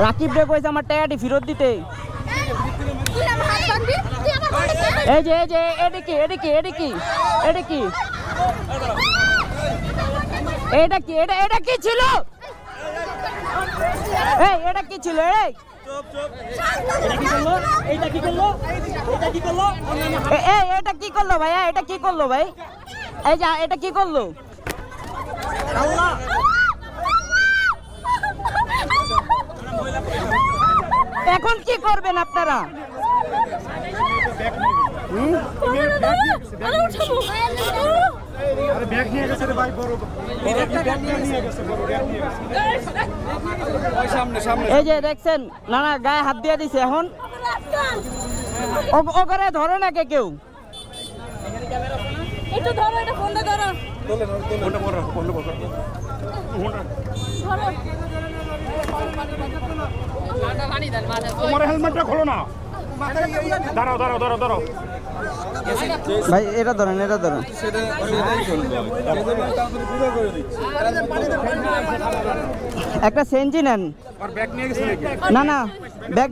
রাকিব রে কইছে আমার টাকাটি ফেরত দিতে। এই যে এটা কি এটা কি এটা কি এটা কি এটা কি এটা কি ছিল? এই এটা কি ছিল? এই এটা কি করলো ভাইয়া? এটা কি করলো ভাই? এই যে এটা কি করলো? এখন কি করবেন আপনারা? এই যে দেখছেন নানা গায়ে হাত দিয়ে দিছে। এখন ওখানে ধরে না কেউ? একটু ধরো, এটা ফোনটা ধরো। তোমার হেলমেটটা খোলো না। দাঁড়াও দাঁড়াও দাঁড়াও দাঁড়াও ভাই, এটা ধরেন এটা ধরেন। একটা সেনজি নেন। না না,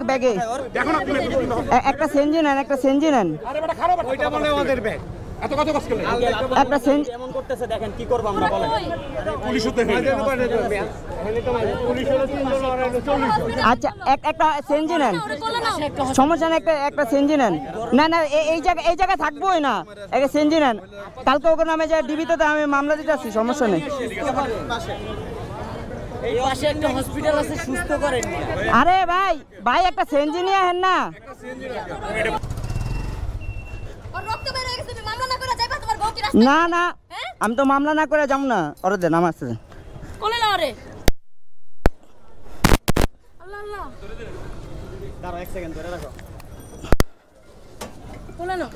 ব্যাগে একটা সেনজি নেন, একটা সেনজি নেন। একটা সেনজি এমন করতেছে, দেখেন কি করব আমরা বলেন। আচ্ছা একটা সেনজি নেন, সমস্যা নেই, একটা সেনজি নেন। না না, এই জায়গায় থাকবোই না, একটা সেনজি নেন। কালকে ওকে নামে যায় ডিবিতে, আমি মামলা দিতে আসছি, সমস্যা নেই। এই পাশে একটা হসপিটাল আছে, সুস্থ করেন। আরে ভাই একটা সেনজি নিয়ে আহেন না। না না, আমি তো মামলা না করে যাবো না। ওরে দেন, আমার আসছে কোলে না রে। আল্লাহ আল্লাহ, দাঁড়াও এক সেকেন্ড ধরে রাখো। কোলে না।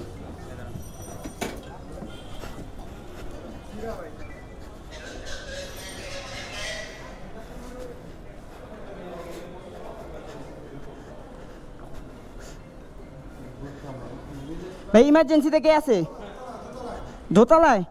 ভাই ইমার্জেন্সিতে কে আছে? দোতলায়।